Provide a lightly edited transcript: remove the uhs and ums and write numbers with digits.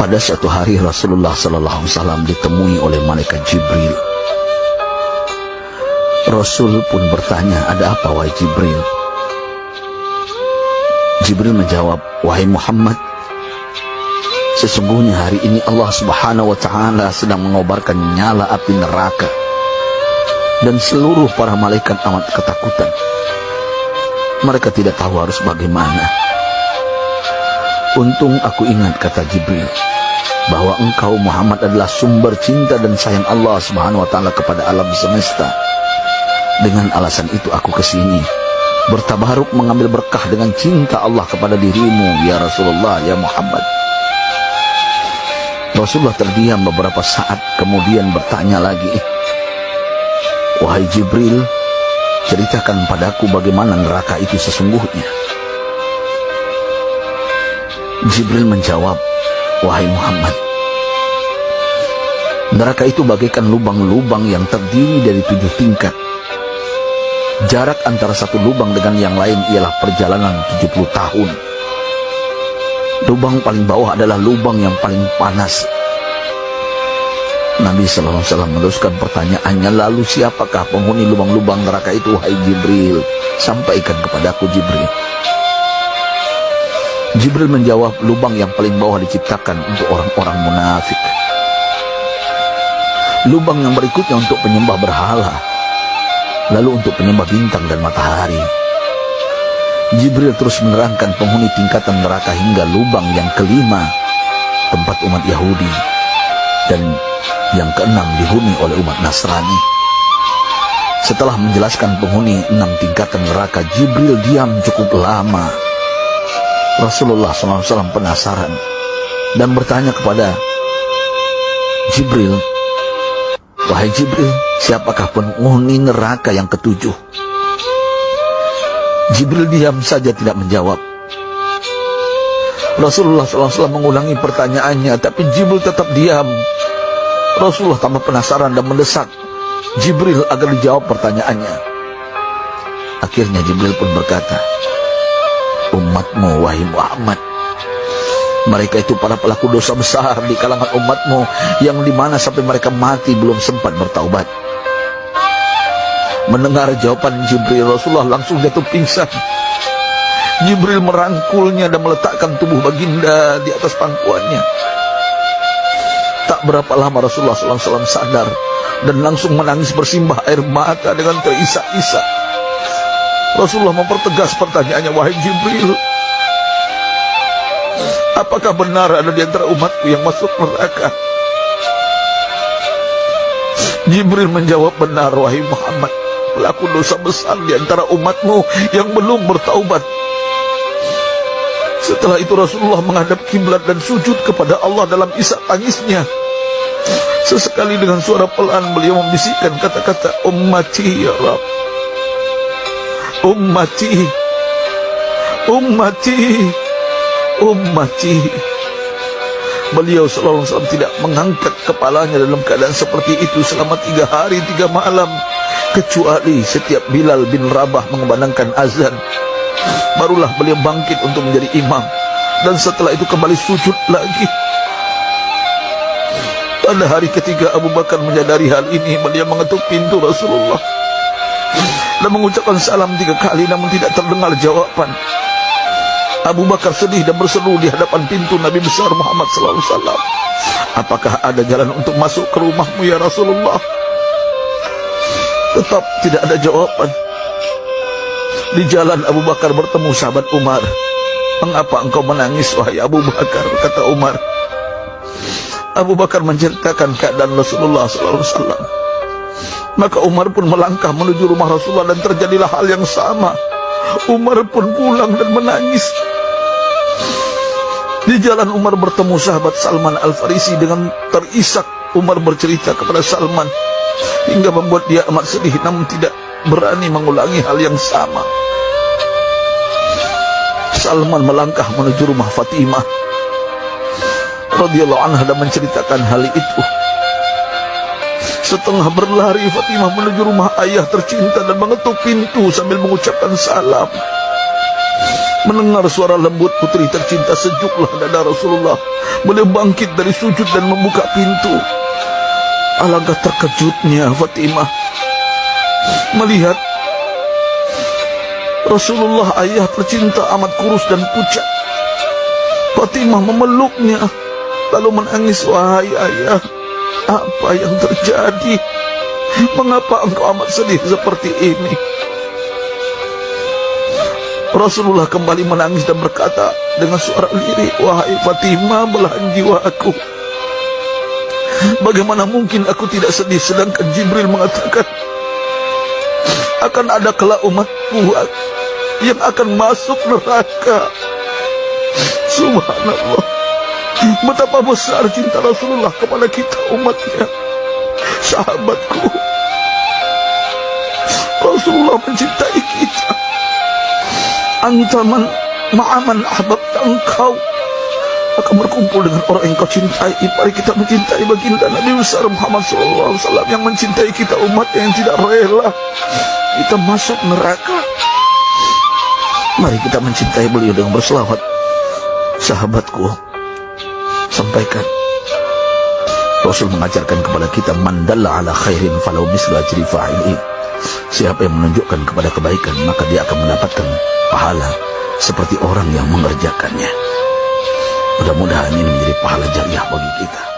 Pada suatu hari Rasulullah SAW ditemui oleh malaikat Jibril. Rasul pun bertanya, "Ada apa wahai Jibril?" Jibril menjawab, "Wahai Muhammad, sesungguhnya hari ini Allah Subhanahu wa Ta'ala sedang mengobarkan nyala api neraka, dan seluruh para malaikat amat ketakutan. Mereka tidak tahu harus bagaimana. Untung aku ingat," kata Jibril, "bahwa engkau Muhammad adalah sumber cinta dan sayang Allah Subhanahu wa Ta'ala kepada alam semesta. Dengan alasan itu aku kesini, bertabaruk mengambil berkah dengan cinta Allah kepada dirimu, ya Rasulullah, ya Muhammad." Rasulullah terdiam beberapa saat, kemudian bertanya lagi, "Wahai Jibril, ceritakan padaku bagaimana neraka itu sesungguhnya." Jibril menjawab, "Wahai Muhammad, neraka itu bagaikan lubang-lubang yang terdiri dari 7 tingkat. Jarak antara satu lubang dengan yang lain ialah perjalanan 70 tahun. Lubang paling bawah adalah lubang yang paling panas." Nabi SAW meneruskan pertanyaannya, "Lalu siapakah penghuni lubang-lubang neraka itu, wahai Jibril? Sampaikan kepadaku, Jibril." Jibril menjawab, "Lubang yang paling bawah diciptakan untuk orang-orang munafik. Lubang yang berikutnya untuk penyembah berhala, lalu untuk penyembah bintang dan matahari." Jibril terus menerangkan penghuni tingkatan neraka hingga lubang yang kelima, tempat umat Yahudi, dan yang keenam dihuni oleh umat Nasrani. Setelah menjelaskan penghuni 6 tingkatan neraka, Jibril diam cukup lama. Rasulullah SAW penasaran dan bertanya kepada Jibril, "Wahai Jibril, siapakah penghuni neraka yang ketujuh?" Jibril diam saja tidak menjawab. Rasulullah SAW mengulangi pertanyaannya, tapi Jibril tetap diam. Rasulullah tambah penasaran dan mendesak Jibril agar dijawab pertanyaannya. Akhirnya Jibril pun berkata, "Umatmu, wahai Muhammad, mereka itu para pelaku dosa besar di kalangan umatmu, yang dimana sampai mereka mati belum sempat bertaubat." Mendengar jawaban Jibril, Rasulullah langsung jatuh pingsan. Jibril merangkulnya dan meletakkan tubuh baginda di atas pangkuannya. Tak berapa lama Rasulullah SAW sadar dan langsung menangis bersimbah air mata dengan terisak-isak. Rasulullah mempertegas pertanyaannya, "Wahai Jibril, apakah benar ada di antara umatku yang masuk neraka?" Jibril menjawab, "Benar, wahai Muhammad, pelaku dosa besar di antara umatmu yang belum bertaubat." Setelah itu Rasulullah menghadap kiblat dan sujud kepada Allah dalam isak tangisnya. Sesekali dengan suara pelan beliau membisikkan kata-kata, "Ummati ya Rabb, ummati, ummati, ummati." Beliau SAW tidak mengangkat kepalanya dalam keadaan seperti itu selama 3 hari 3 malam, kecuali setiap Bilal bin Rabah mengumandangkan azan, barulah beliau bangkit untuk menjadi imam, dan setelah itu kembali sujud lagi. Pada hari ketiga Abu Bakar menyadari hal ini, beliau mengetuk pintu Rasulullah dan mengucapkan salam 3 kali, namun tidak terdengar jawaban. Abu Bakar sedih dan berseru di hadapan pintu Nabi besar Muhammad SAW, "Apakah ada jalan untuk masuk ke rumahmu ya Rasulullah?" Tetap tidak ada jawaban. Di jalan Abu Bakar bertemu sahabat Umar. "Mengapa engkau menangis, wahai Abu Bakar?" kata Umar. Abu Bakar menceritakan keadaan Rasulullah SAW. Maka Umar pun melangkah menuju rumah Rasulullah dan terjadilah hal yang sama. Umar pun pulang dan menangis. Di jalan Umar bertemu sahabat Salman Al-Farisi. Dengan terisak Umar bercerita kepada Salman hingga membuat dia amat sedih, namun tidak berani mengulangi hal yang sama. Salman melangkah menuju rumah Fatimah radhiyallahu anha dan menceritakan hal itu. Setengah berlari Fatimah menuju rumah ayah tercinta dan mengetuk pintu sambil mengucapkan salam. Mendengar suara lembut putri tercinta, sejuklah dada Rasulullah. Beliau bangkit dari sujud dan membuka pintu. Alangkah terkejutnya Fatimah melihat Rasulullah, ayah tercinta, amat kurus dan pucat. Fatimah memeluknya lalu menangis. Wahai ayah, apa yang terjadi? Mengapa engkau amat sedih seperti ini? Rasulullah kembali menangis dan berkata dengan suara lirih, wahai Fatimah, belahan jiwa aku. Bagaimana mungkin aku tidak sedih sedangkan Jibril mengatakan akan ada kelak umatku yang akan masuk neraka. Subhanallah, betapa besar cinta Rasulullah kepada kita umatnya. Sahabatku, Rasulullah mencintai kita. Antaman ma'aman ahbabta, engkau akan berkumpul dengan orang yang kau cintai. Mari kita mencintai baginda Nabi besar Muhammad SAW yang mencintai kita, umat yang tidak rela kita masuk neraka. Mari kita mencintai beliau dengan berselawat. Sahabatku, sampaikan, Rasul mengajarkan kepada kita, man dalla ala khairin falau mislu ajri fa'ili. Siapa yang menunjukkan kepada kebaikan, maka dia akan mendapatkan pahala seperti orang yang mengerjakannya. Mudah-mudahan ini menjadi pahala jariah bagi kita.